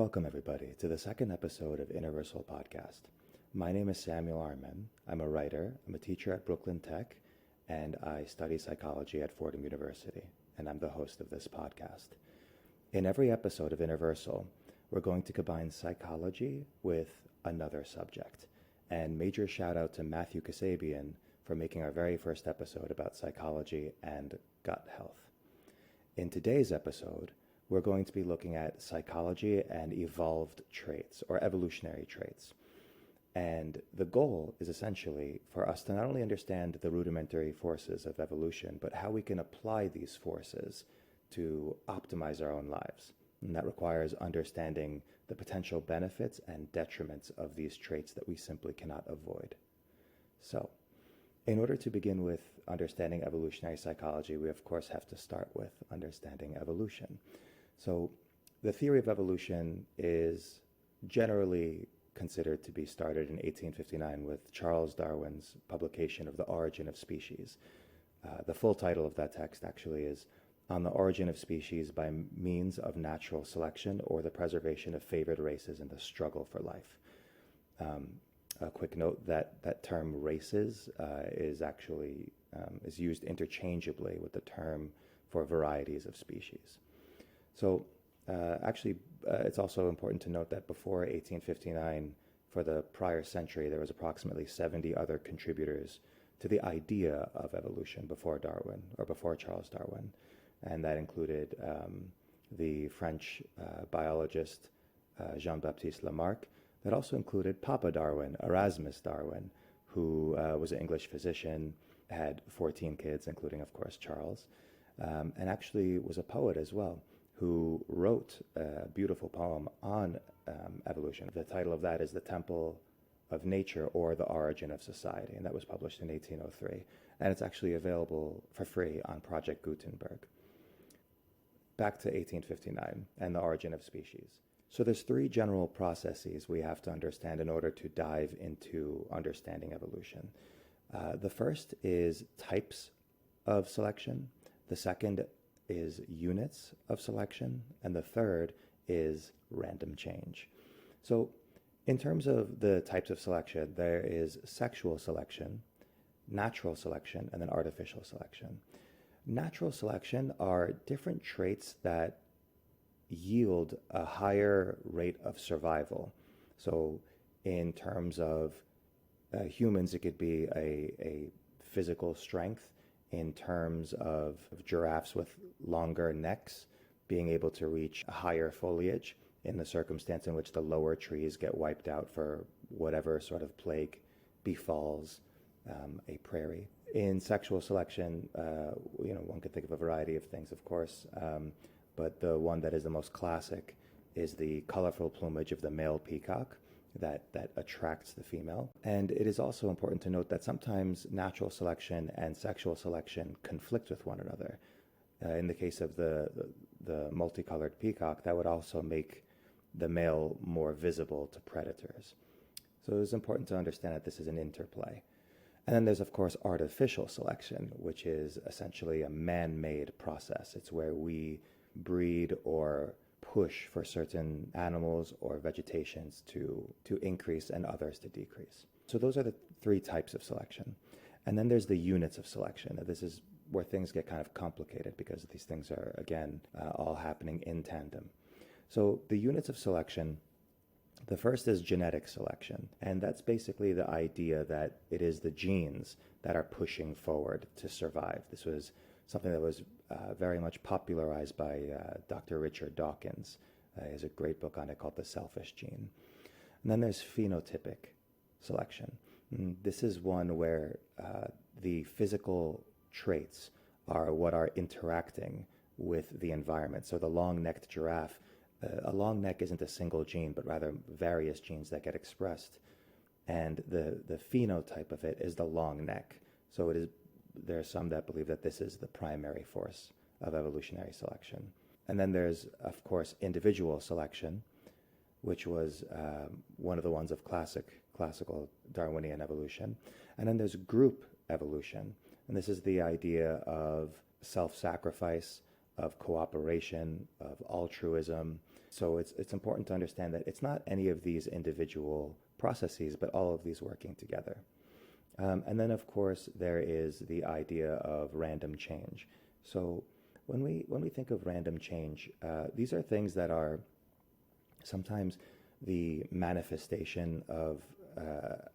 Welcome, everybody, to the second episode of Universal Podcast. My name is Samuel Arman. I'm a writer, I'm a teacher at Brooklyn Tech, and I study psychology at Fordham University, and I'm the host of this podcast. In every episode of Universal, we're going to combine psychology with another subject. And major shout out to Matthew Kasabian for making our very first episode about psychology and gut health. In today's episode, we're going to be looking at psychology and evolved traits, or evolutionary traits. And the goal is essentially for us to not only understand the rudimentary forces of evolution, but how we can apply these forces to optimize our own lives. And that requires understanding the potential benefits and detriments of these traits that we simply cannot avoid. So, in order to begin with understanding evolutionary psychology, we of course have to start with understanding evolution. So the theory of evolution is generally considered to be started in 1859 with Charles Darwin's publication of The Origin of Species. The full title of that text actually is On the Origin of Species by Means of Natural Selection or the Preservation of Favored Races in the Struggle for Life. A quick note that term races is actually is used interchangeably with the term for varieties of species. So it's also important to note that before 1859, for the prior century, there was approximately 70 other contributors to the idea of evolution before Darwin, or before Charles Darwin. And that included the French biologist Jean-Baptiste Lamarck. That also included Papa Darwin, Erasmus Darwin, who was an English physician, had 14 kids, including, of course, Charles, and actually was a poet as well, who wrote a beautiful poem on evolution. The title of that is The Temple of Nature, or The Origin of Society, and that was published in 1803. And it's actually available for free on Project Gutenberg. Back to 1859 and the origin of species. So there's three general processes we have to understand in order to dive into understanding evolution. The first is types of selection. The second is units of selection, and the third is random change. So in terms of the types of selection, there is sexual selection, natural selection, and then artificial selection. Natural selection are different traits that yield a higher rate of survival. So in terms of humans, it could be a physical strength. In terms of giraffes with longer necks, being able to reach higher foliage in the circumstance in which the lower trees get wiped out for whatever sort of plague befalls a prairie. In sexual selection, one could think of a variety of things, of course, but the one that is the most classic is the colorful plumage of the male peacock that attracts the female. And it is also important to note that sometimes natural selection and sexual selection conflict with one another. In the case of the multicolored peacock, that would also make the male more visible to predators. So it's important to understand that this is an interplay. And then there's, of course, artificial selection, which is essentially a man-made process. It's where we breed or push for certain animals or vegetations to increase and others to decrease. So those are the three types of selection. And then there's the units of selection. This is where things get kind of complicated because these things are, again, all happening in tandem. So the units of selection, the first is genetic selection. And that's basically the idea that it is the genes that are pushing forward to survive. This was something that was very much popularized by Dr. Richard Dawkins. He has a great book on it called The Selfish Gene. And then there's phenotypic selection. And this is one where the physical traits are what are interacting with the environment. So the long-necked giraffe, a long neck isn't a single gene, but rather various genes that get expressed. And the phenotype of it is the long neck. So it is. There are some that believe that this is the primary force of evolutionary selection. And then there's, of course, individual selection, which was one of the ones of classical Darwinian evolution. And then there's group evolution. And this is the idea of self-sacrifice, of cooperation, of altruism, So it's important to understand that it's not any of these individual processes, but all of these working together. And then, of course, there is the idea of random change. So when we think of random change, these are things that are sometimes the manifestation of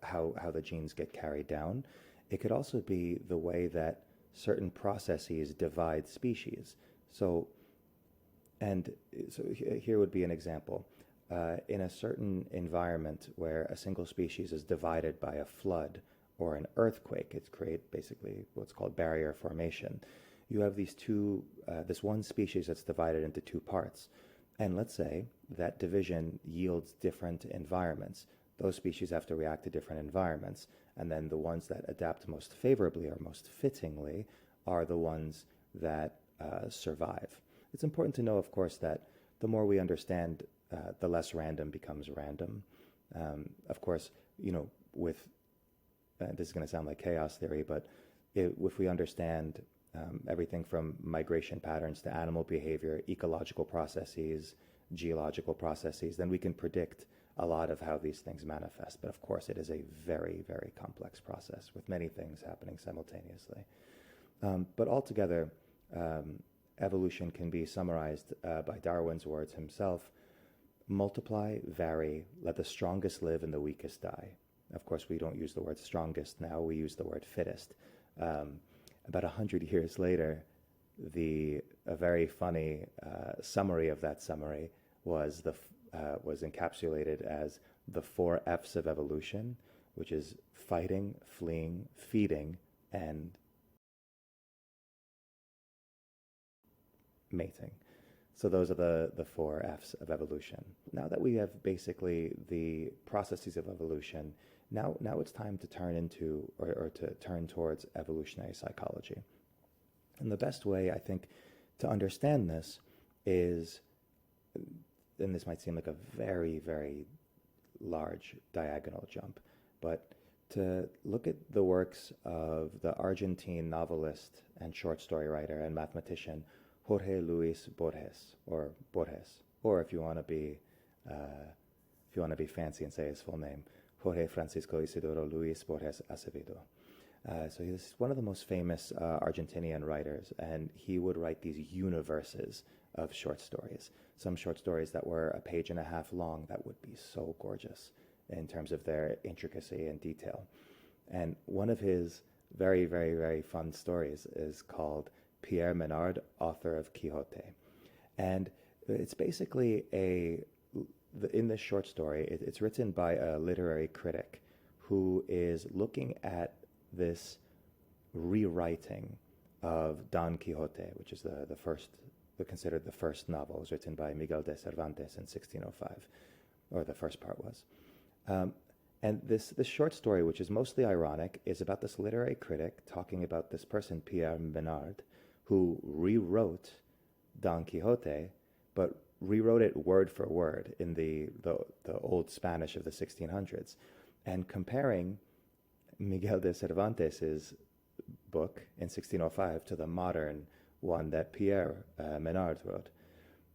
how the genes get carried down. It could also be the way that certain processes divide species. So here would be an example. In a certain environment where a single species is divided by a flood or an earthquake, it's create basically what's called barrier formation. You have this one species that's divided into two parts. And let's say that division yields different environments. Those species have to react to different environments. And then the ones that adapt most favorably or most fittingly are the ones that survive. It's important to know, of course, that the more we understand, the less random becomes random. Of course, with this is going to sound like chaos theory, but if we understand everything from migration patterns to animal behavior, ecological processes, geological processes, then we can predict a lot of how these things manifest. But of course, it is a very, very complex process with many things happening simultaneously. But altogether, evolution can be summarized by Darwin's words himself: multiply, vary, let the strongest live and the weakest die. Of course, we don't use the word strongest now, we use the word fittest. About 100 years later, a very funny summary of that summary was encapsulated as the 4 F's of evolution, which is fighting, fleeing, feeding, and mating. So those are the 4 F's of evolution. Now that we have basically the processes of evolution, now it's time to turn into or to turn towards evolutionary psychology. And the best way, I think, to understand this is, and this might seem like a very, very large diagonal jump, but to look at the works of the Argentine novelist and short story writer and mathematician Jorge Luis Borges, or if you want to be fancy and say his full name, Jorge Francisco Isidoro Luis Borges Acevedo. So he's one of the most famous Argentinian writers, and he would write these universes of short stories. Some short stories that were a page and a half long that would be so gorgeous in terms of their intricacy and detail. And one of his very, very, very fun stories is called Pierre Menard, author of Quixote. And it's basically in this short story, it's written by a literary critic who is looking at this rewriting of Don Quixote, which is considered the first novel. It was written by Miguel de Cervantes in 1605, or the first part was. And this short story, which is mostly ironic, is about this literary critic talking about this person, Pierre Menard, who rewrote Don Quixote, but rewrote it word for word in the old Spanish of the 1600s, and comparing Miguel de Cervantes' book in 1605 to the modern one that Pierre Menard wrote.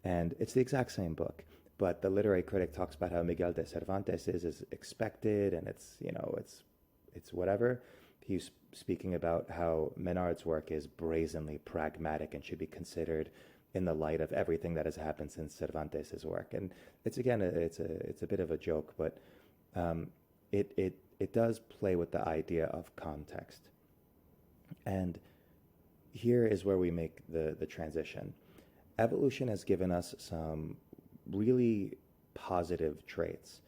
And it's the exact same book, but the literary critic talks about how Miguel de Cervantes is expected, and it's whatever. He's speaking about how Menard's work is brazenly pragmatic and should be considered in the light of everything that has happened since Cervantes' work. And it's a bit of a joke, but it does play with the idea of context. And here is where we make the transition. Evolution has given us some really positive traits,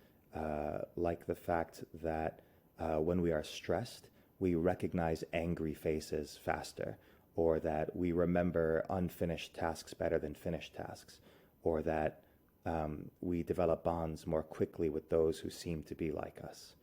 like the fact that when we are stressed, we recognize angry faces faster, or that we remember unfinished tasks better than finished tasks, or that we develop bonds more quickly with those who seem to be like us.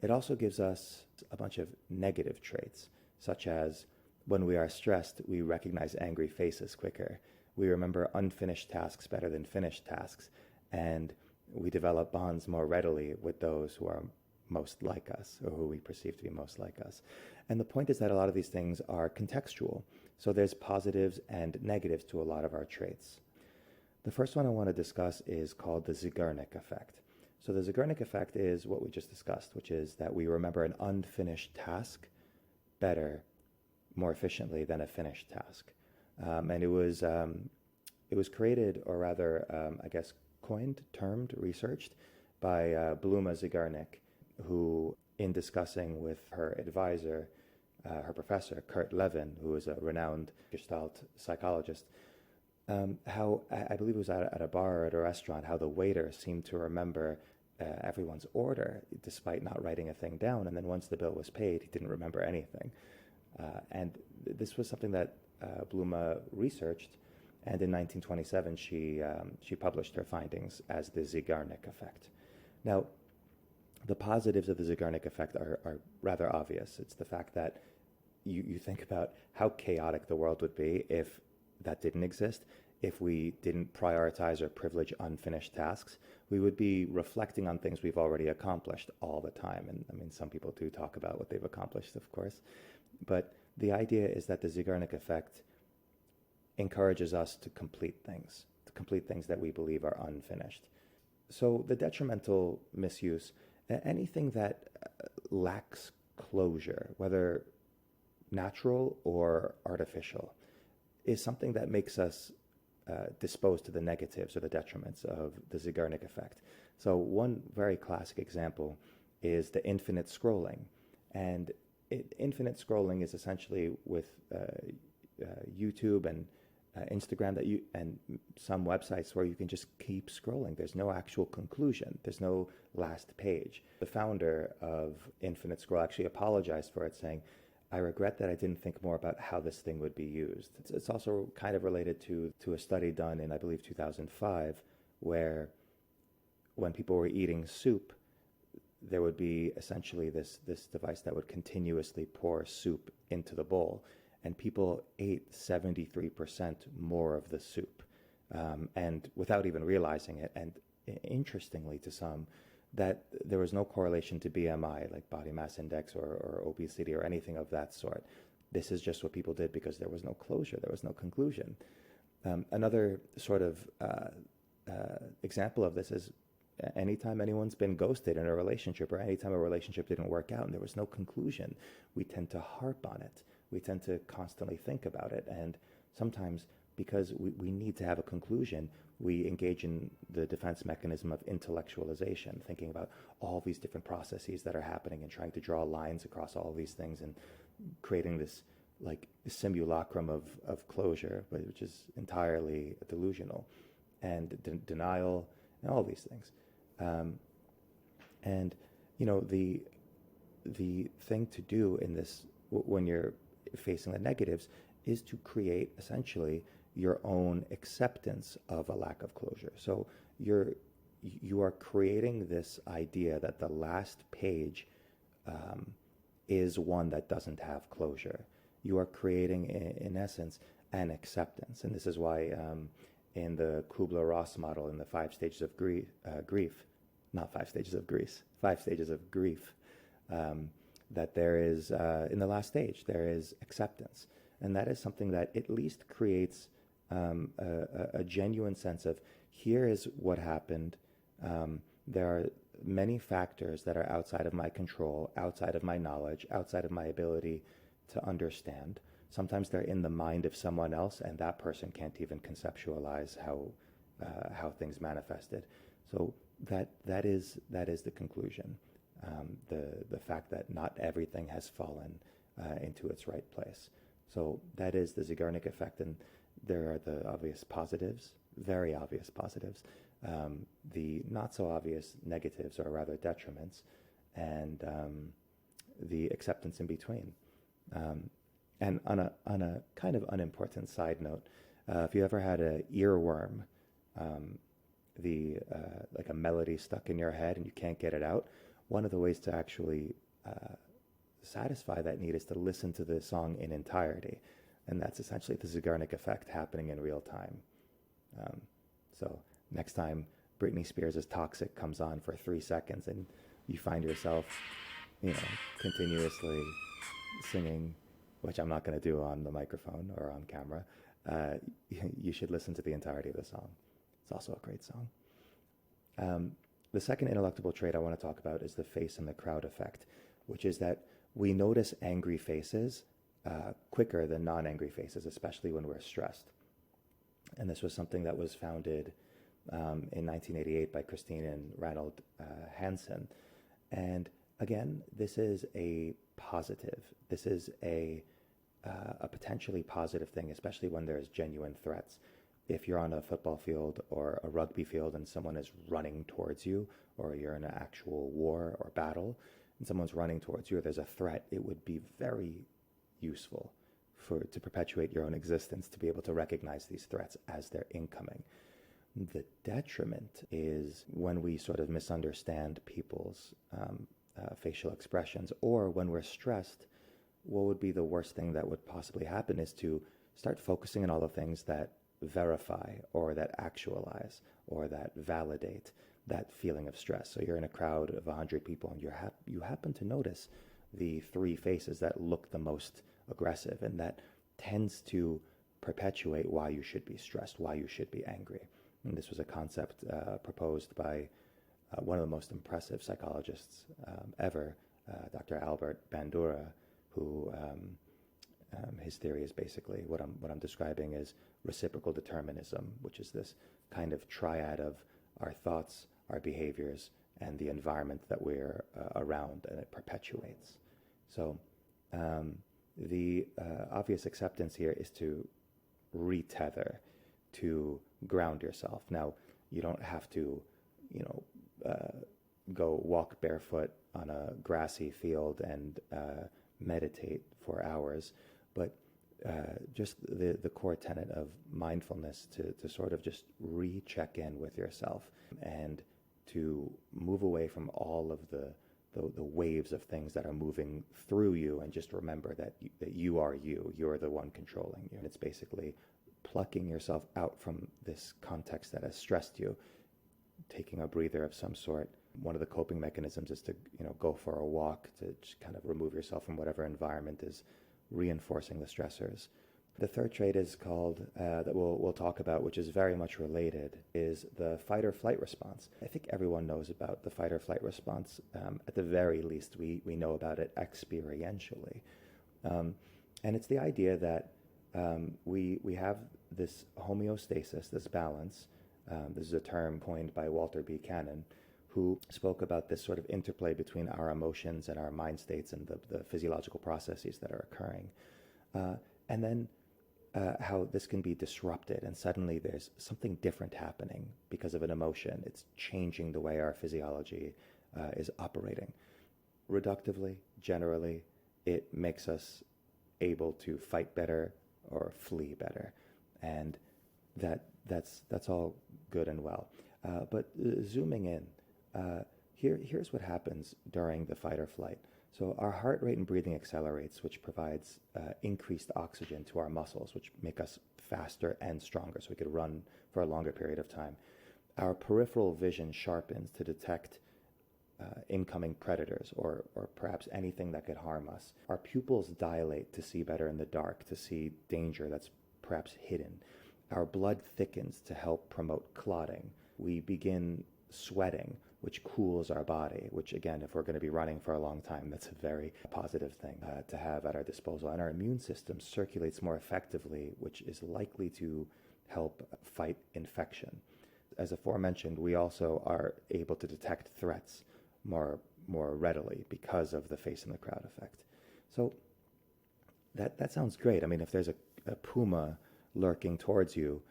It also gives us a bunch of negative traits, such as when we are stressed, we recognize angry faces quicker, we remember unfinished tasks better than finished tasks, and we develop bonds more readily with those who are most like us, or who we perceive to be most like us. And the point is that a lot of these things are contextual. So there's positives and negatives to a lot of our traits. The first one I want to discuss is called the Zigarnik Effect. So the Zigarnik Effect is what we just discussed, which is that we remember an unfinished task better, more efficiently than a finished task. And it was created, or rather, I guess, coined, termed, researched by Bluma Zigarnik, who, in discussing with her advisor, her professor, Kurt Levin, who is a renowned Gestalt psychologist, how, I believe it was at a bar or at a restaurant, how the waiter seemed to remember everyone's order despite not writing a thing down. And then once the bill was paid, he didn't remember anything. And this was something that Bluma researched. And in 1927, she published her findings as the Zigarnik Effect. Now, the positives of the Zigarnik Effect are rather obvious. It's the fact that you think about how chaotic the world would be if that didn't exist. If we didn't prioritize or privilege unfinished tasks, we would be reflecting on things we've already accomplished all the time. And I mean, some people do talk about what they've accomplished, of course. But the idea is that the Zigarnik Effect encourages us to complete things that we believe are unfinished. So the detrimental misuse, anything that lacks closure, whether natural or artificial, is something that makes us disposed to the negatives or the detriments of the Zigarnik Effect. So one very classic example is the infinite scrolling. And infinite scrolling is essentially with YouTube and Instagram and some websites where you can just keep scrolling. There's no actual conclusion. There's no last page. The founder of Infinite Scroll actually apologized for it, saying, "I regret that I didn't think more about how this thing would be used." It's also kind of related to a study done in, I believe, 2005, where when people were eating soup, there would be essentially this device that would continuously pour soup into the bowl. And people ate 73% more of the soup, and without even realizing it. And interestingly to some, that there was no correlation to BMI, like body mass index or obesity or anything of that sort. This is just what people did because there was no closure, there was no conclusion. Another sort of example of this is anytime anyone's been ghosted in a relationship, or anytime a relationship didn't work out and there was no conclusion, we tend to harp on it. We tend to constantly think about it. And sometimes, because we need to have a conclusion, we engage in the defense mechanism of intellectualization, thinking about all these different processes that are happening and trying to draw lines across all these things and creating this like simulacrum of closure, which is entirely delusional, and denial and all these things. And, you know, the thing to do in this, when you're facing the negatives, is to create essentially your own acceptance of a lack of closure. So you are creating this idea that the last page is one that doesn't have closure. You are creating, in essence, an acceptance. And this is why in the Kubler-Ross model, in the 5 stages of grief, not 5 stages of Greece, 5 stages of grief, that there is, in the last stage, there is acceptance. And that is something that at least creates a genuine sense of, here is what happened. There are many factors that are outside of my control, outside of my knowledge, outside of my ability to understand. Sometimes they're in the mind of someone else, and that person can't even conceptualize how things manifested. So that is the conclusion. The fact that not everything has fallen into its right place. So that is the Zigarnik Effect, and there are the obvious positives, very obvious positives, the not so obvious negatives, or rather detriments, and the acceptance in between. And on a kind of unimportant side note, if you ever had an earworm, like a melody stuck in your head and you can't get it out, one of the ways to actually satisfy that need is to listen to the song in entirety. And that's essentially the Zigarnik Effect happening in real time. So next time Britney Spears' Toxic comes on for 3 seconds and you find yourself, continuously singing, which I'm not going to do on the microphone or on camera, you should listen to the entirety of the song. It's also a great song. The second ineluctable trait I want to talk about is the face in the crowd effect, which is that we notice angry faces quicker than non-angry faces, especially when we're stressed. And this was something that was founded in 1988 by Christine and Ranald Hansen. And again, this is a positive. This is a potentially positive thing, especially when there's genuine threats. If you're on a football field or a rugby field and someone is running towards you, or you're in an actual war or battle and someone's running towards you, or there's a threat, it would be very useful to perpetuate your own existence to be able to recognize these threats as they're incoming. The detriment is when we sort of misunderstand people's facial expressions, or when we're stressed. What would be the worst thing that would possibly happen is to start focusing on all the things that verify or that actualize or that validate that feeling of stress. So you're in a crowd of 100 people and you happen to notice the three faces that look the most aggressive, and that tends to perpetuate why you should be stressed, why you should be angry. And this was a concept proposed by one of the most impressive psychologists ever, Dr. Albert Bandura, who his theory is basically what I'm describing is reciprocal determinism, which is this kind of triad of our thoughts, our behaviors, and the environment that we're around, and it perpetuates. So the obvious acceptance here is to retether, to ground yourself. Now, you don't have to, go walk barefoot on a grassy field and meditate for hours, but just the core tenet of mindfulness to sort of just recheck in with yourself and to move away from all of the waves of things that are moving through you, and just remember that you are you. You're the one controlling you. And it's basically plucking yourself out from this context that has stressed you, taking a breather of some sort. One of the coping mechanisms is to go for a walk, to just kind of remove yourself from whatever environment is reinforcing the stressors. The third trait is called, that we'll talk about, which is very much related, is the fight or flight response. I think everyone knows about the fight or flight response. At the very least, we know about it experientially. And it's the idea that we have this homeostasis, this balance. This is a term coined by Walter B. Cannon, who spoke about this sort of interplay between our emotions and our mind states and the physiological processes that are occurring. And then how this can be disrupted, and suddenly there's something different happening because of an emotion. It's changing the way our physiology is operating. Reductively, generally, it makes us able to fight better or flee better. And that's all good and well. But zooming in, here's what happens during the fight or flight. So our heart rate and breathing accelerates, which provides increased oxygen to our muscles, which make us faster and stronger, so we could run for a longer period of time. Our peripheral vision sharpens to detect incoming predators or perhaps anything that could harm us. Our pupils dilate to see better in the dark, to see danger that's perhaps hidden. Our blood thickens to help promote clotting. We begin sweating, which cools our body, which again, if we're going to be running for a long time, that's a very positive thing to have at our disposal. And our immune system circulates more effectively, which is likely to help fight infection. As aforementioned, we also are able to detect threats more readily because of the face in the crowd effect. So that sounds great. I mean, if there's a puma lurking towards you,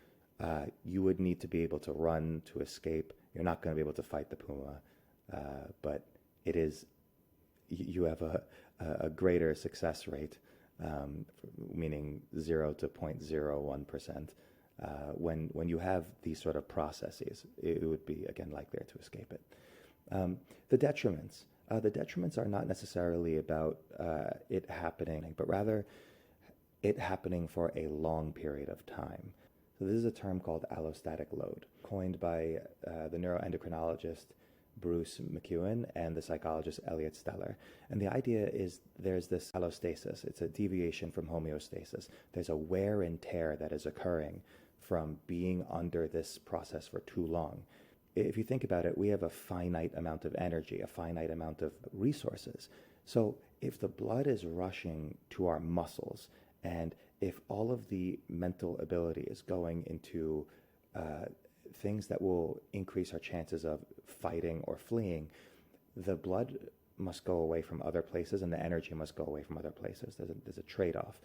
you would need to be able to run to escape. You're not going to be able to fight the puma, but it is, you have a greater success rate, meaning 0 to 0.01%. When you have these sort of processes, it would be, again, likelier to escape it. The detriments are not necessarily about it happening, but rather it happening for a long period of time. So this is a term called allostatic load, coined by the neuroendocrinologist Bruce McEwen and the psychologist Elliot Steller. And the idea is there's this allostasis. It's a deviation from homeostasis. There's a wear and tear that is occurring from being under this process for too long. If you think about it, we have a finite amount of energy, a finite amount of resources. So if the blood is rushing to our muscles, and if all of the mental ability is going into things that will increase our chances of fighting or fleeing, the blood must go away from other places and the energy must go away from other places. There's a trade-off.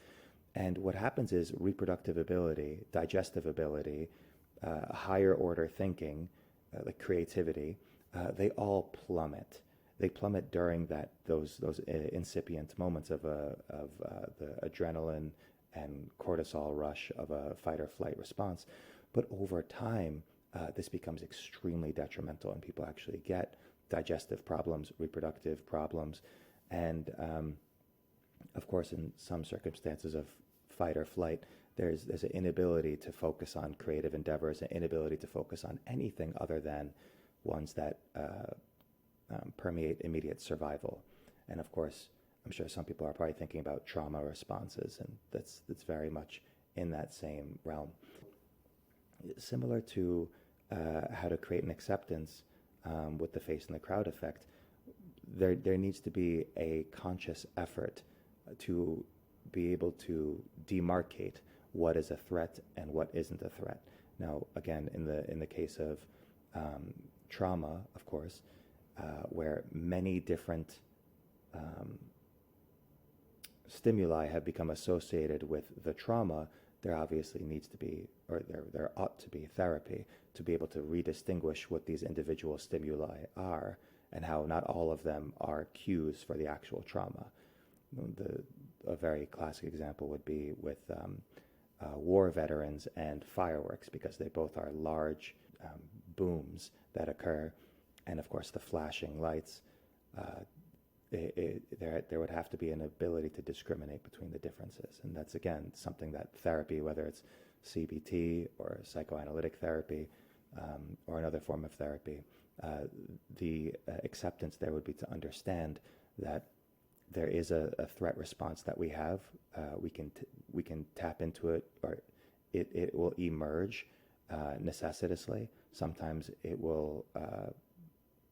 And what happens is reproductive ability, digestive ability, higher order thinking, like creativity, they all plummet. They plummet during those incipient moments of the adrenaline and cortisol rush of a fight or flight response. But over time, this becomes extremely detrimental, and people actually get digestive problems, reproductive problems, and of course, in some circumstances of fight or flight, there's an inability to focus on creative endeavors, an inability to focus on anything other than ones that permeate immediate survival. And of course, I'm sure some people are probably thinking about trauma responses, and that's very much in that same realm. Similar to how to create an acceptance with the face and the crowd effect, there needs to be a conscious effort to be able to demarcate what is a threat and what isn't a threat. Now, again, in the case of trauma, of course, where many different stimuli have become associated with the trauma, there obviously needs to be, or there ought to be, therapy to be able to redistinguish what these individual stimuli are and how not all of them are cues for the actual trauma. A very classic example would be with war veterans and fireworks, because they both are large booms that occur, and of course the flashing lights. There would have to be an ability to discriminate between the differences, and that's again something that therapy, whether it's CBT or psychoanalytic therapy or another form of therapy, the acceptance there would be to understand that there is a threat response that we have. We can tap into it, or it will emerge necessitously. Sometimes it will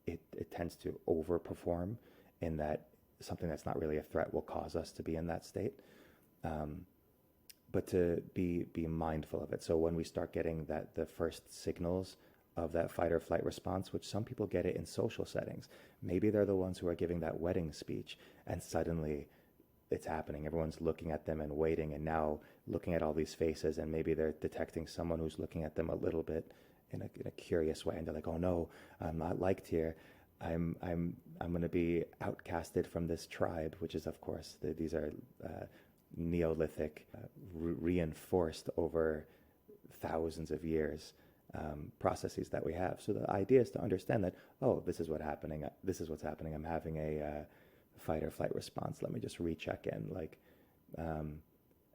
it tends to overperform, in that something that's not really a threat will cause us to be in that state. But to be mindful of it. So when we start getting the first signals of that fight or flight response, which some people get it in social settings. Maybe they're the ones who are giving that wedding speech, and suddenly it's happening. Everyone's looking at them and waiting, and now looking at all these faces, and maybe they're detecting someone who's looking at them a little bit in a curious way, and they're like, "Oh no, I'm not liked here. I'm going to be outcasted from this tribe," which is, of course, these are Neolithic, reinforced over thousands of years processes that we have. So the idea is to understand that, oh, this is what's happening. I'm having a fight or flight response. Let me just recheck in.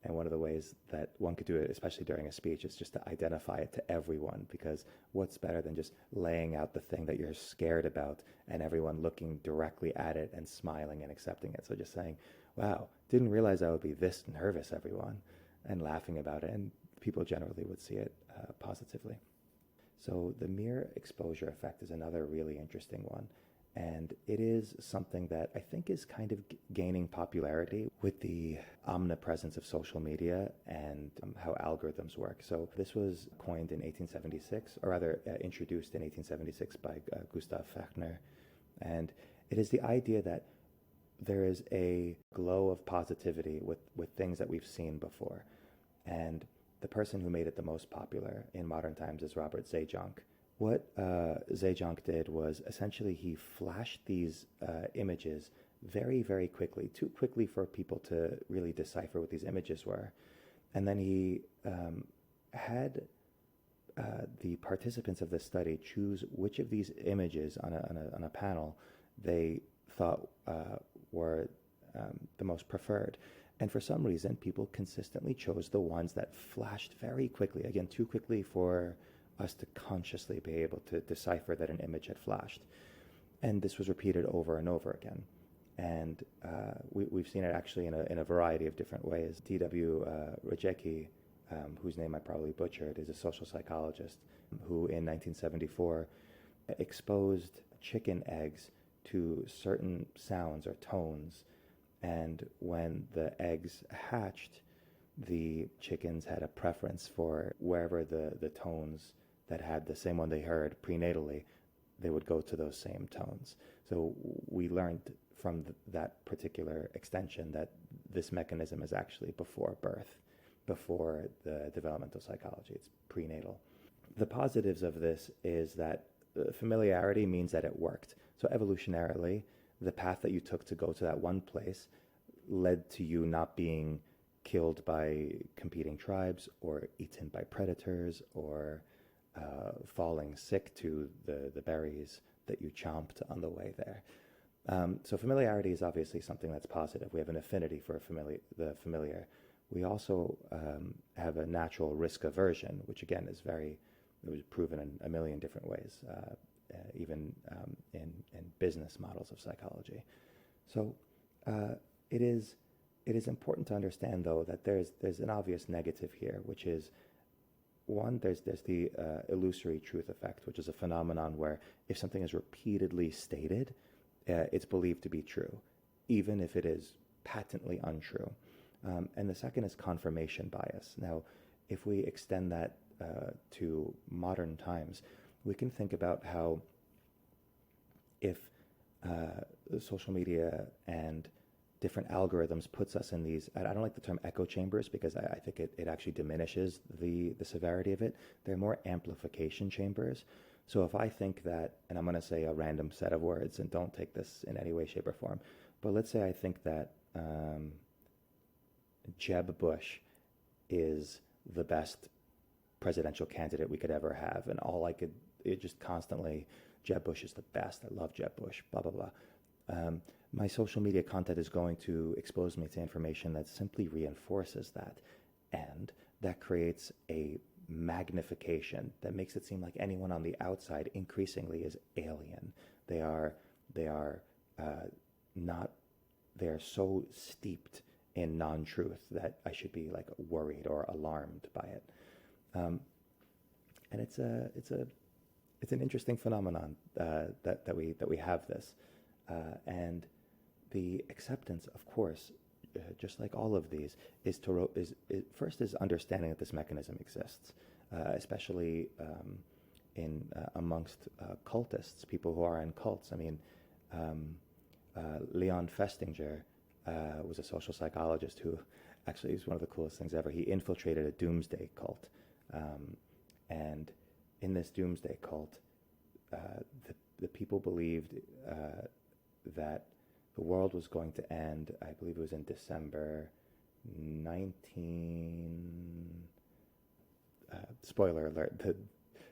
And one of the ways that one could do it, especially during a speech, is just to identify it to everyone, because what's better than just laying out the thing that you're scared about and everyone looking directly at it and smiling and accepting it. So just saying, wow, didn't realize I would be this nervous, everyone, and laughing about it. And people generally would see it positively. So the mere exposure effect is another really interesting one. And it is something that I think is kind of gaining popularity with the omnipresence of social media and how algorithms work. So this was coined in 1876, or rather introduced in 1876 by Gustav Fechner. And it is the idea that there is a glow of positivity with things that we've seen before. And the person who made it the most popular in modern times is Robert Zajonc. What Zajonc did was essentially he flashed these images very, very quickly, too quickly for people to really decipher what these images were. And then he had the participants of the study choose which of these images on a panel they thought were the most preferred. And for some reason, people consistently chose the ones that flashed very quickly, again, too quickly for us to consciously be able to decipher that an image had flashed. And this was repeated over and over again. And we've seen it actually in a variety of different ways. D.W. Rajecki whose name I probably butchered, is a social psychologist who in 1974 exposed chicken eggs to certain sounds or tones. And when the eggs hatched, the chickens had a preference for wherever the tones that had the same one they heard prenatally, they would go to those same tones. So we learned from that particular extension that this mechanism is actually before birth, before the developmental psychology. It's prenatal. The positives of this is that familiarity means that it worked. So evolutionarily, the path that you took to go to that one place led to you not being killed by competing tribes or eaten by predators or falling sick to the berries that you chomped on the way there. So familiarity is obviously something that's positive. We have an affinity for the familiar. We also have a natural risk aversion, which again it was proven in a million different ways, even in business models of psychology. So it is important to understand, though, that there's an obvious negative here, which is, one, there's the illusory truth effect, which is a phenomenon where if something is repeatedly stated, it's believed to be true, even if it is patently untrue. And the second is confirmation bias. Now, if we extend that to modern times, we can think about how if social media and different algorithms puts us in these, I don't like the term echo chambers because I think it actually diminishes the severity of it. They're more amplification chambers. So if I think that, and I'm going to say a random set of words and don't take this in any way, shape, or form, but let's say I think that Jeb Bush is the best presidential candidate we could ever have, and it just constantly, Jeb Bush is the best, I love Jeb Bush, blah, blah, blah. My social media content is going to expose me to information that simply reinforces that, and that creates a magnification that makes it seem like anyone on the outside increasingly is alien. They are so steeped in non-truth that I should be like worried or alarmed by it. And it's an interesting phenomenon that we have this, and the acceptance, of course, just like all of these, first is understanding that this mechanism exists, especially amongst cultists, people who are in cults. I mean, Leon Festinger was a social psychologist who actually is one of the coolest things ever. He infiltrated a doomsday cult, and in this doomsday cult, the people believed that the world was going to end. I believe it was in December 19. Spoiler alert: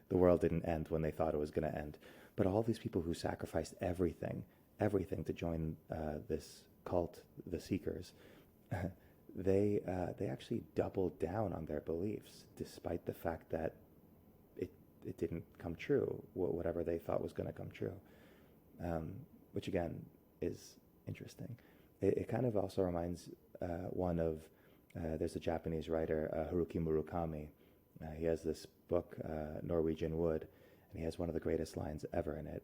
the world didn't end when they thought it was going to end. But all these people who sacrificed everything to join this cult, the Seekers, they actually doubled down on their beliefs, despite the fact that it didn't come true, whatever they thought was going to come true, which again is interesting. It kind of also reminds one of, there's a Japanese writer, Haruki Murakami. He has this book, Norwegian Wood, and he has one of the greatest lines ever in it.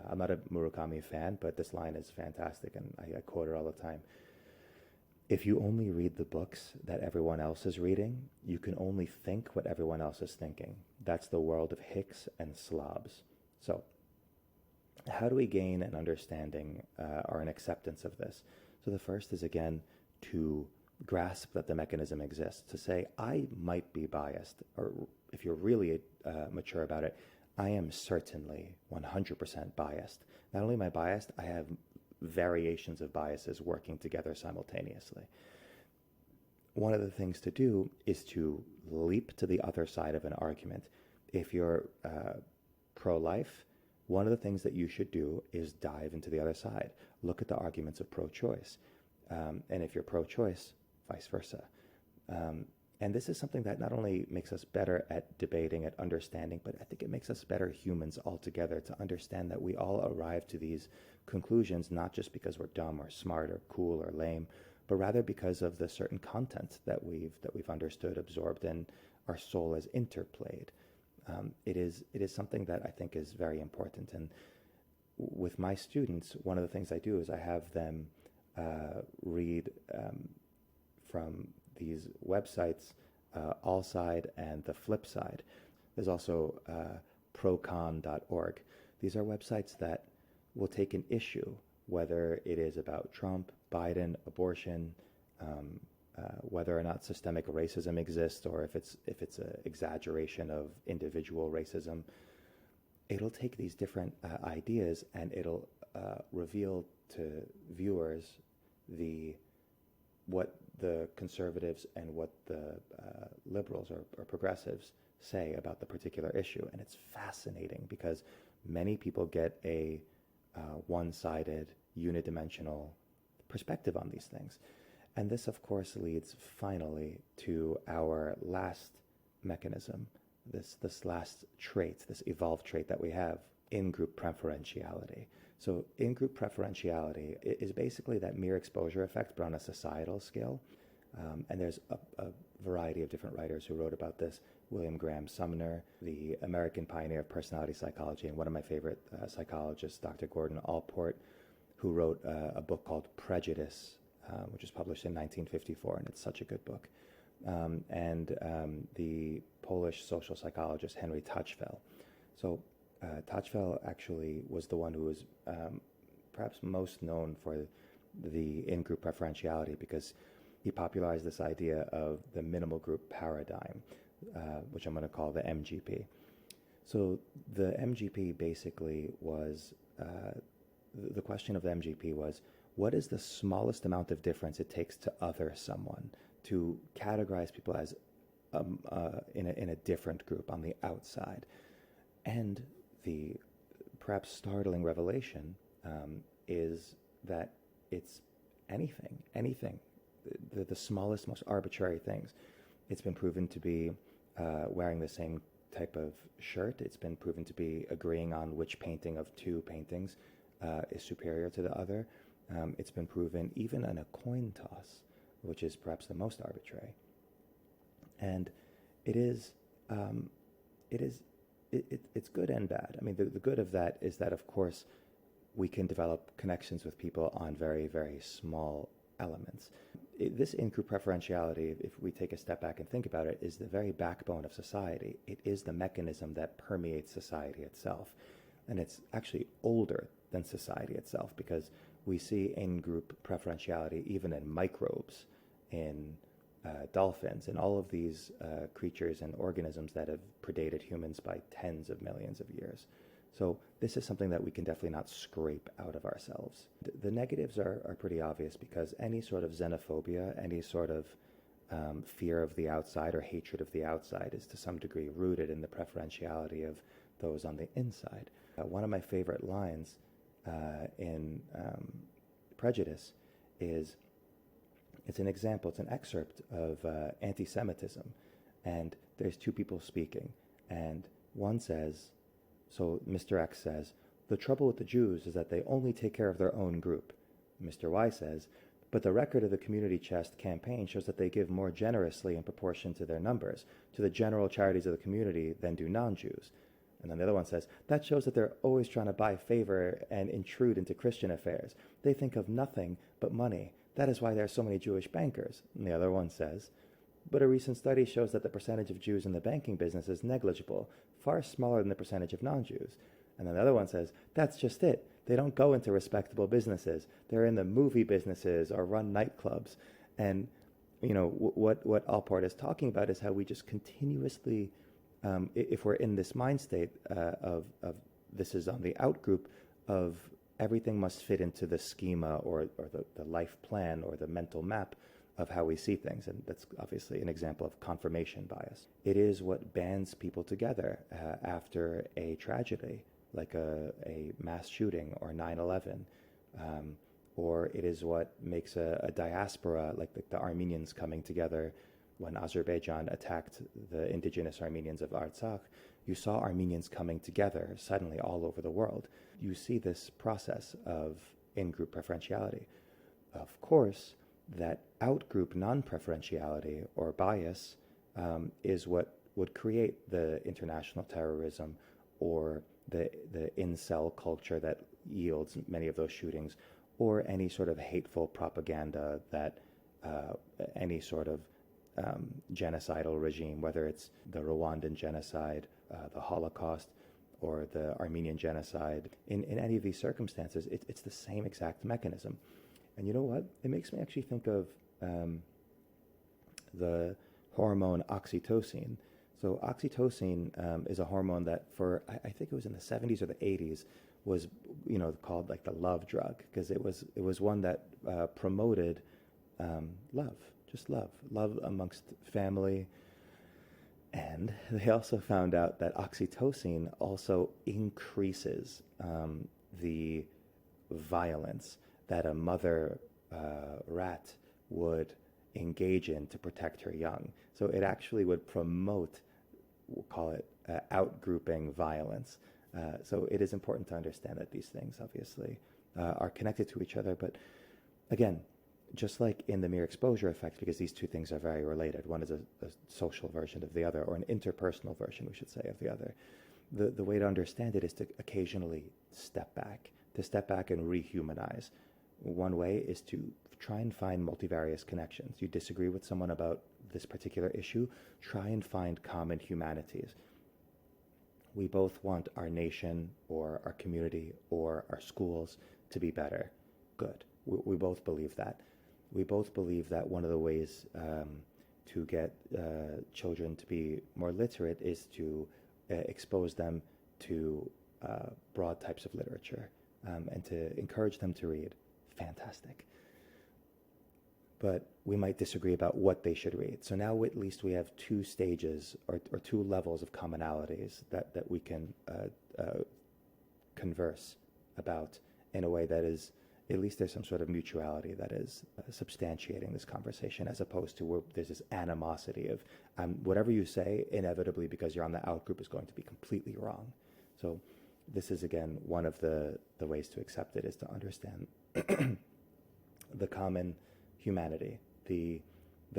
I'm not a Murakami fan, but this line is fantastic, and I quote it all the time. If you only read the books that everyone else is reading, you can only think what everyone else is thinking. That's the world of hicks and slobs. So how do we gain an understanding or an acceptance of this? So the first is, again, to grasp that the mechanism exists, to say, I might be biased, or if you're really mature about it, I am certainly 100% biased. Not only am I biased, I have variations of biases working together simultaneously. One of the things to do is to leap to the other side of an argument. If you're pro-life, one of the things that you should do is dive into the other side. Look at the arguments of pro-choice. And if you're pro-choice, vice versa. And this is something that not only makes us better at debating, at understanding, but I think it makes us better humans altogether, to understand that we all arrive to these conclusions not just because we're dumb or smart or cool or lame, but rather because of the certain content that we've understood, absorbed, and our soul has interplayed. It is something that I think is very important. And with my students, one of the things I do is I have them read from these websites, Allside and the Flip Side. There's also Procon.org. These are websites that will take an issue, whether it is about Trump, Biden, abortion, whether or not systemic racism exists, or if it's an exaggeration of individual racism. It'll take these different ideas and it'll reveal to viewers what the conservatives and what the liberals or progressives say about the particular issue. And it's fascinating because many people get a one-sided, unidimensional perspective on these things. And this, of course, leads finally to our last mechanism, this last trait, this evolved trait that we have, in-group preferentiality. So in-group preferentiality is basically that mere exposure effect, but on a societal scale. And there's a variety of different writers who wrote about this. William Graham Sumner, the American pioneer of personality psychology, and one of my favorite psychologists, Dr. Gordon Allport, who wrote a book called Prejudice, which was published in 1954, and it's such a good book. And the Polish social psychologist Henry Tajfel. So Tajfel actually was the one who was perhaps most known for the in-group preferentiality, because he popularized this idea of the minimal group paradigm, which I'm going to call the MGP. So the MGP basically was, the question of the MGP was, what is the smallest amount of difference it takes to other someone, to categorize people as in a different group on the outside? And the perhaps startling revelation is that it's anything, the smallest, most arbitrary things. It's been proven to be wearing the same type of shirt. It's been proven to be agreeing on which painting of two paintings is superior to the other. It's been proven even in a coin toss, which is perhaps the most arbitrary. And it's good and bad. I mean, the good of that is that, of course, we can develop connections with people on very, very small elements. This in-group preferentiality, if we take a step back and think about it, is the very backbone of society. It is the mechanism that permeates society itself. And it's actually older than society itself, because we see in-group preferentiality even in microbes, in dolphins, and all of these creatures and organisms that have predated humans by tens of millions of years. So this is something that we can definitely not scrape out of ourselves. The negatives are pretty obvious, because any sort of xenophobia, any sort of fear of the outside or hatred of the outside is to some degree rooted in the preferentiality of those on the inside. One of my favorite lines in Prejudice is, it's an example, it's an excerpt of AntiSemitism, and there's two people speaking, and one says, so Mr. X says, "The trouble with the Jews is that they only take care of their own group." Mr. Y says, "But the record of the Community Chest campaign shows that they give more generously in proportion to their numbers, to the general charities of the community, than do non-Jews." And then the other one says, "That shows that they're always trying to buy favor and intrude into Christian affairs. They think of nothing but money. That is why there are so many Jewish bankers." And the other one says, "But a recent study shows that the percentage of Jews in the banking business is negligible, far smaller than the percentage of non-Jews." And then the other one says, "That's just it. They don't go into respectable businesses. They're in the movie businesses or run nightclubs." And, you know, what Allport is talking about is how we just continuously, if we're in this mind state of this is on the out group, of everything must fit into the schema or the life plan or the mental map of how we see things. And that's obviously an example of confirmation bias. It is what bands people together after a tragedy, like a mass shooting or 9/11, or it is what makes a diaspora, like the Armenians coming together when Azerbaijan attacked the indigenous Armenians of Artsakh. You saw Armenians coming together suddenly all over the world. You see this process of in-group preferentiality. Of course, that outgroup non-preferentiality or bias is what would create the international terrorism or the incel culture that yields many of those shootings, or any sort of hateful propaganda that any sort of genocidal regime, whether it's the Rwandan genocide, the Holocaust, or the Armenian genocide. In any of these circumstances, it's the same exact mechanism. And you know what? It makes me actually think of the hormone oxytocin. So oxytocin is a hormone that I think it was in the 70s or the 80s, was called like the love drug, because it was one that promoted love, just love amongst family. And they also found out that oxytocin also increases the violence that a mother rat would engage in to protect her young. So it actually would promote, we'll call it outgrouping violence. So it is important to understand that these things obviously are connected to each other. But again, just like in the mere exposure effect, because these two things are very related, one is a social version of the other, or an interpersonal version, we should say, of the other. The way to understand it is to occasionally step back and rehumanize. One way is to try and find multivarious connections. You disagree with someone about this particular issue, try and find common humanities. We both want our nation or our community or our schools to be better. Good. We both believe that. We both believe that one of the ways to get children to be more literate is to expose them to broad types of literature and to encourage them to read. Fantastic. But we might disagree about what they should read. So now at least we have two stages or two levels of commonalities that we can converse about in a way that is, at least there's some sort of mutuality that is substantiating this conversation, as opposed to where there's this animosity of whatever you say, inevitably, because you're on the outgroup, is going to be completely wrong. So this is, again, one of the ways to accept it, is to understand the common humanity, the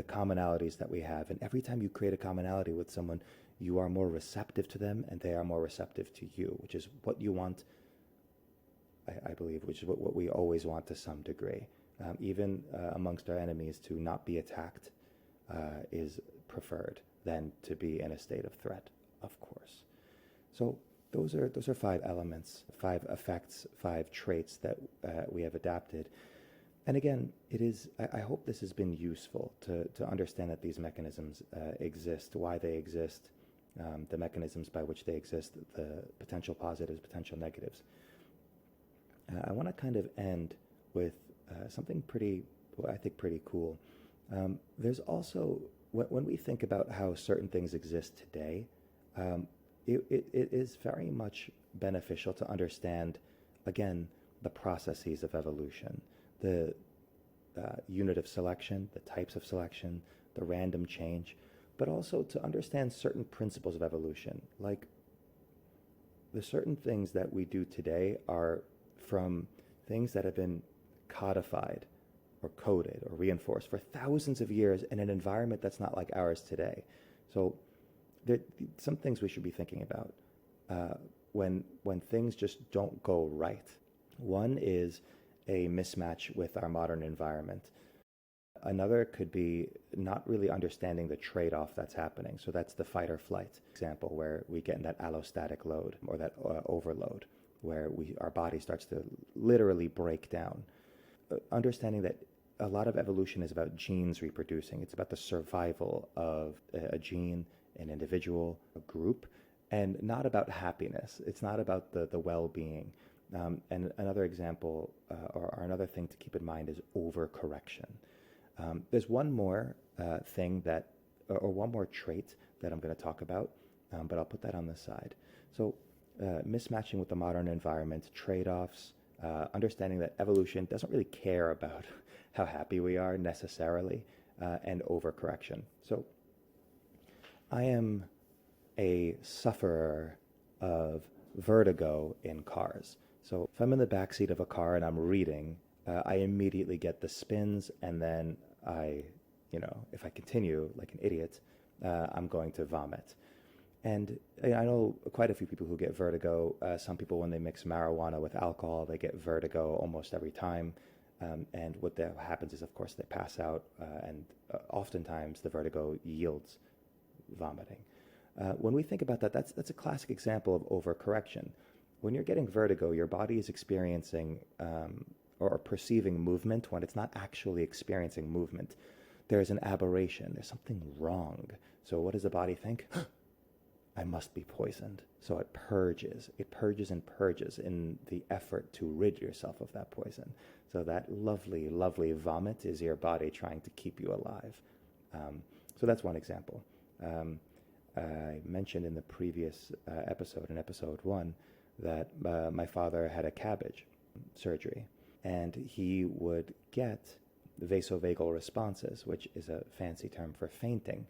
commonalities that we have. And every time you create a commonality with someone, you are more receptive to them and they are more receptive to you, which is what you want, I believe, which is what we always want to some degree. Even amongst our enemies, to not be attacked is preferred than to be in a state of threat, of course. So those are 5 elements, 5 effects, 5 traits that we have adapted. And again, I hope this has been useful to understand that these mechanisms exist, why they exist, the mechanisms by which they exist, the potential positives, potential negatives. I want to kind of end with something pretty cool. There's also, when we think about how certain things exist today, it is very much beneficial to understand, again, the processes of evolution, the unit of selection, the types of selection, the random change, but also to understand certain principles of evolution. Like, the certain things that we do today are from things that have been codified or coded or reinforced for thousands of years in an environment that's not like ours today. So some things we should be thinking about when things just don't go right. One is a mismatch with our modern environment. Another could be not really understanding the trade-off that's happening. So that's the fight or flight example, where we get in that allostatic load or that overload, where our body starts to literally break down. Understanding that a lot of evolution is about genes reproducing. It's about the survival of a gene, an individual, a group, and not about happiness. It's not about the well-being. And another example, or another thing to keep in mind, is overcorrection. There's one more thing or one more trait that I'm going to talk about, but I'll put that on the side. So mismatching with the modern environment, trade-offs, understanding that evolution doesn't really care about how happy we are necessarily, and overcorrection. So I am a sufferer of vertigo in cars. So if I'm in the backseat of a car and I'm reading, I immediately get the spins, and then if I continue like an idiot, I'm going to vomit. And I know quite a few people who get vertigo. Some people, when they mix marijuana with alcohol, they get vertigo almost every time. And what happens is, of course, they pass out, and oftentimes the vertigo yields vomiting. When we think about that, that's a classic example of overcorrection. When you're getting vertigo, your body is experiencing or perceiving movement when it's not actually experiencing movement. There's an aberration. There's something wrong. So what does the body think? I must be poisoned. So it purges. It purges and purges in the effort to rid yourself of that poison. So that lovely, lovely vomit is your body trying to keep you alive. So that's one example. I mentioned in the previous episode, in episode 1, that my father had a cabbage surgery, and he would get vasovagal responses, which is a fancy term for fainting.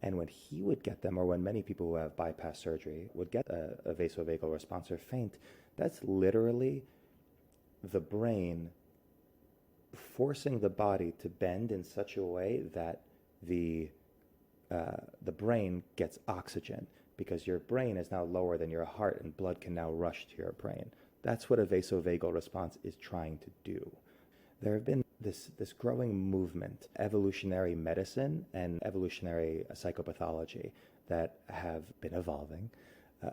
And when he would get them, or when many people who have bypass surgery would get a vasovagal response or faint, that's literally the brain forcing the body to bend in such a way that the brain gets oxygen, because your brain is now lower than your heart and blood can now rush to your brain. That's what a vasovagal response is trying to do. There have been this growing movement, evolutionary medicine and evolutionary psychopathology, that have been evolving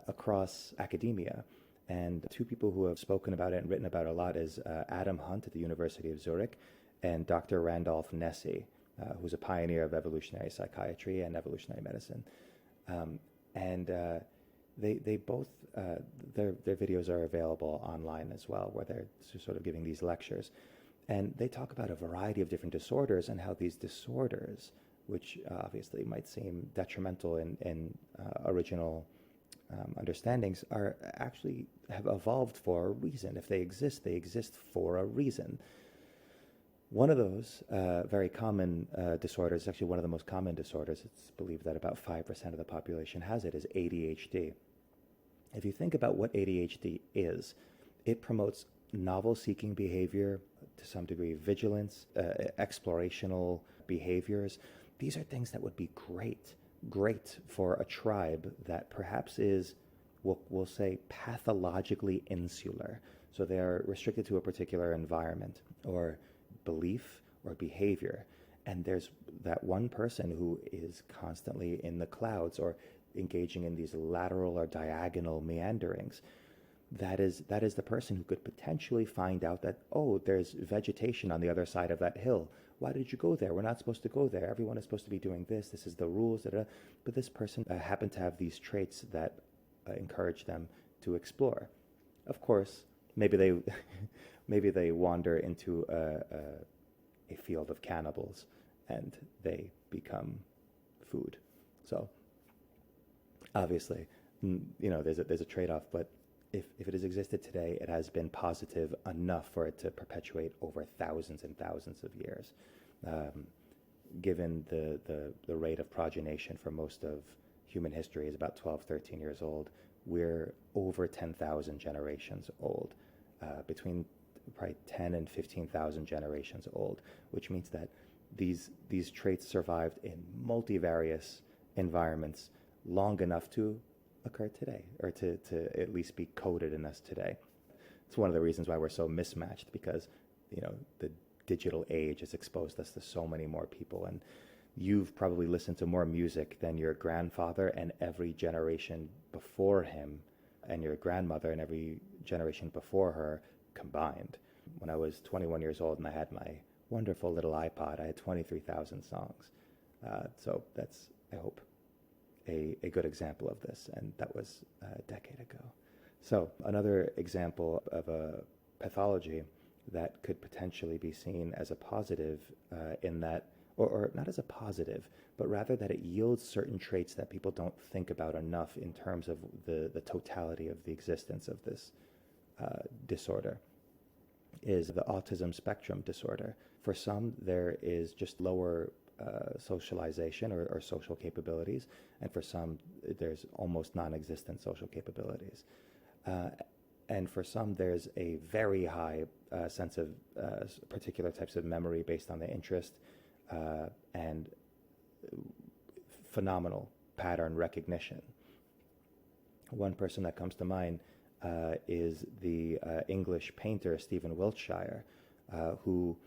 across academia. And two people who have spoken about it and written about it a lot is Adam Hunt at the University of Zurich and Dr. Randolph Nesse, who's a pioneer of evolutionary psychiatry and evolutionary medicine. They both, their videos are available online as well, where they're sort of giving these lectures. And they talk about a variety of different disorders and how these disorders, which obviously might seem detrimental in original understandings, are actually have evolved for a reason. If they exist for a reason. One of those very common disorders, actually one of the most common disorders, it's believed that about 5% of the population has it, is ADHD. If you think about what ADHD is, it promotes novel-seeking behavior, to some degree vigilance, explorational behaviors. These are things that would be great for a tribe that perhaps is, we'll say, pathologically insular. So they are restricted to a particular environment or belief or behavior. And there's that one person who is constantly in the clouds or engaging in these lateral or diagonal meanderings. That is the person who could potentially find out that, oh, there's vegetation on the other side of that hill. Why did you go there? We're not supposed to go there. Everyone is supposed to be doing this. This is the rules. But this person happened to have these traits that encourage them to explore. Of course, maybe they wander into a field of cannibals and they become food. So obviously, there's a trade-off, but if it has existed today, it has been positive enough for it to perpetuate over thousands and thousands of years. Given the rate of progenation for most of human history is about 12, 13 years old, we're over 10,000 generations old, between probably 10 and 15,000 generations old, which means that these traits survived in multivarious environments long enough to occur today, or to at least be coded in us today. It's one of the reasons why we're so mismatched, because the digital age has exposed us to so many more people, and you've probably listened to more music than your grandfather and every generation before him, and your grandmother and every generation before her combined. When I was 21 years old and I had my wonderful little iPod, I had 23,000 songs. So that's, I hope, a good example of this, and that was a decade ago. So another example of a pathology that could potentially be seen as a positive in that, or not as a positive, but rather that it yields certain traits that people don't think about enough in terms of the totality of the existence of this disorder, is the autism spectrum disorder. For some, there is just lower socialization or social capabilities, and for some, there's almost non-existent social capabilities. And for some, there's a very high sense of particular types of memory based on the interest, and phenomenal pattern recognition. One person that comes to mind is the English painter Stephen Wiltshire, who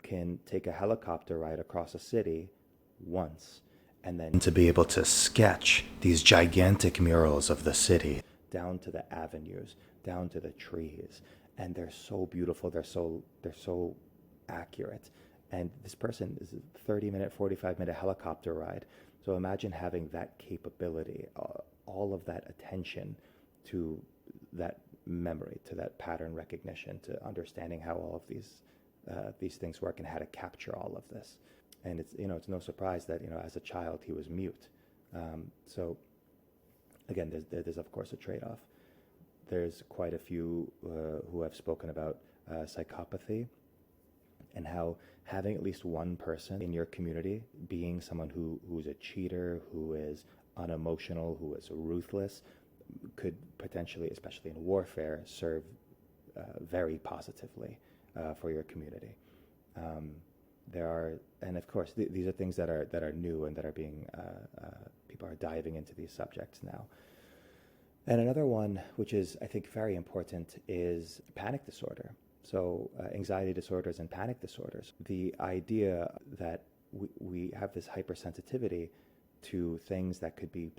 can take a helicopter ride across a city once, and then to be able to sketch these gigantic murals of the city down to the avenues, down to the trees, and they're so beautiful, they're so accurate. And this person is a 30-minute, 45-minute helicopter ride. So imagine having that capability, all of that attention to that memory, to that pattern recognition, to understanding how all of these things work and how to capture all of this. And it's no surprise that as a child he was mute. So again, there's of course a trade-off. There's quite a few who have spoken about psychopathy, and how having at least one person in your community being someone who's a cheater, who is unemotional, who is ruthless, could potentially, especially in warfare, serve very positively for your community. And of course, these are things that are new and that are being people are diving into these subjects now. And another one, which is I think very important, is panic disorder. So anxiety disorders and panic disorders. The idea that we have this hypersensitivity to things that could be,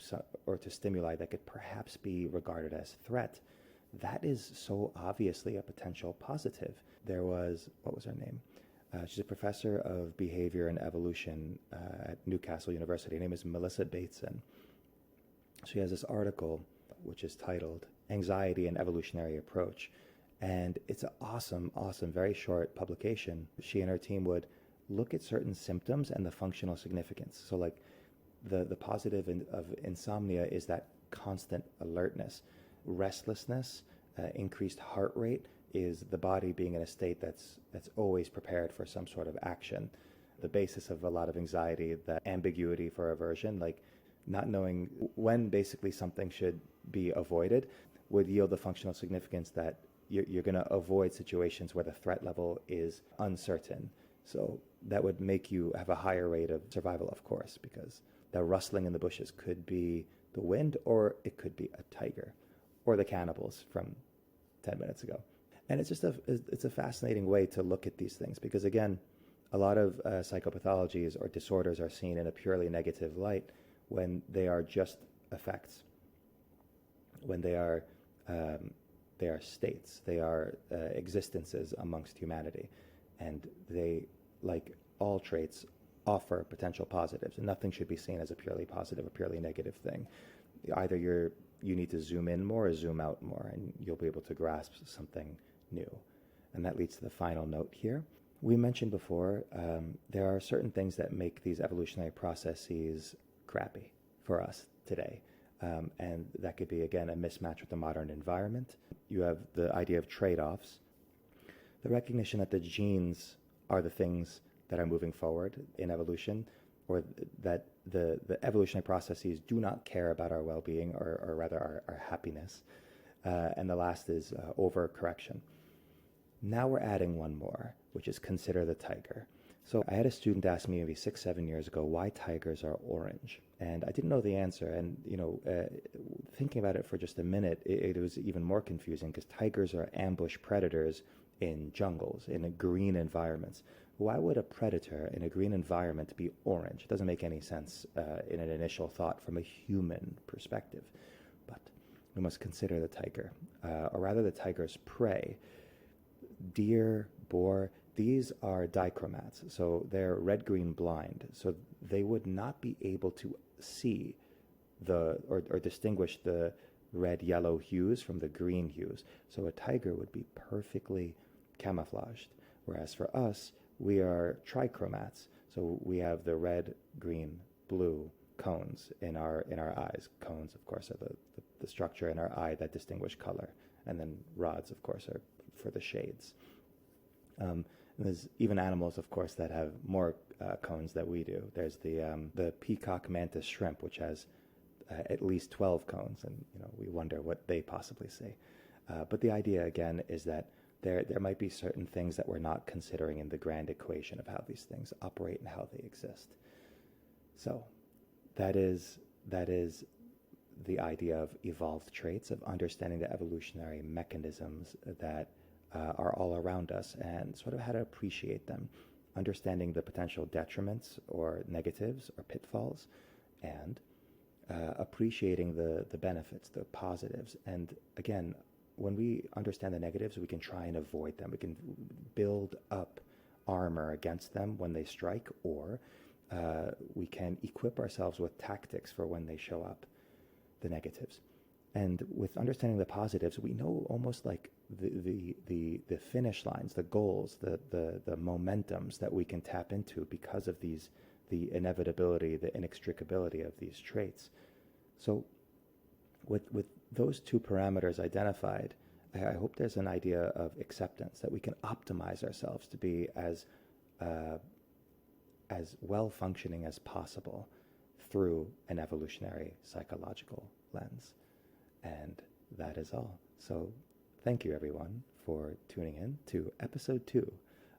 or to stimuli that could perhaps be regarded as threat, that is so obviously a potential positive. There was, what was her name? She's a professor of behavior and evolution at Newcastle University. Her name is Melissa Bateson. She has this article which is titled Anxiety and Evolutionary Approach. And it's an awesome, very short publication. She and her team would look at certain symptoms and the functional significance. So like the positive of insomnia is that constant alertness. Restlessness, increased heart rate, is the body being in a state that's always prepared for some sort of action. The basis of a lot of anxiety, that ambiguity for aversion, like not knowing when basically something should be avoided, would yield the functional significance that you're going to avoid situations where the threat level is uncertain. So that would make you have a higher rate of survival, of course, because the rustling in the bushes could be the wind, or it could be a tiger, or the cannibals from 10 minutes ago. And it's just it's a fascinating way to look at these things, because again, a lot of psychopathologies or disorders are seen in a purely negative light when they are just effects, when they are states, they are existences amongst humanity, and they, like all traits, offer potential positives, and nothing should be seen as a purely positive or purely negative thing. Either you need to zoom in more or zoom out more, and you'll be able to grasp something new. And that leads to the final note here. We mentioned before, there are certain things that make these evolutionary processes crappy for us today. And that could be, again, a mismatch with the modern environment. You have the idea of trade-offs, the recognition that the genes are the things that are moving forward in evolution, or that the evolutionary processes do not care about our well-being, or rather our happiness. And the last is overcorrection. Now we're adding one more, which is consider the tiger. So I had a student ask me maybe 6-7 years ago why tigers are orange, and I didn't know the answer. And thinking about it for just a minute, it was even more confusing, because tigers are ambush predators in jungles, in green environments. Why would a predator in a green environment be orange? It doesn't make any sense in an initial thought from a human perspective. But we must consider the tiger, or rather the tiger's prey. Deer, boar, these are dichromats, so they're red-green blind, so they would not be able to see or distinguish the red-yellow hues from the green hues. So a tiger would be perfectly camouflaged, whereas for us, we are trichromats, so we have the red, green, blue cones in our eyes. Cones, of course, are the structure in our eye that distinguish color, and then rods, of course, are for the shades. There's even animals, of course, that have more cones than we do. There's the peacock mantis shrimp, which has at least 12 cones, and we wonder what they possibly see. But the idea, again, is that there might be certain things that we're not considering in the grand equation of how these things operate and how they exist. So that is the idea of evolved traits, of understanding the evolutionary mechanisms that are all around us and sort of how to appreciate them, understanding the potential detriments or negatives or pitfalls, and appreciating the benefits, the positives. And again, when we understand the negatives, we can try and avoid them. We can build up armor against them when they strike, or we can equip ourselves with tactics for when they show up, the negatives. And with understanding the positives, we know almost like the finish lines, the goals, the momentums that we can tap into because of these, the inevitability, the inextricability of these traits. So with those two parameters identified, I hope there's an idea of acceptance, that we can optimize ourselves to be as well functioning as possible through an evolutionary psychological lens. And that is all. So thank you, everyone, for tuning in to episode 2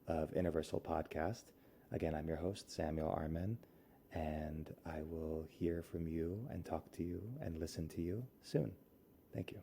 of Universal Podcast. Again, I'm your host, Samuel Arman, and I will hear from you and talk to you and listen to you soon. Thank you.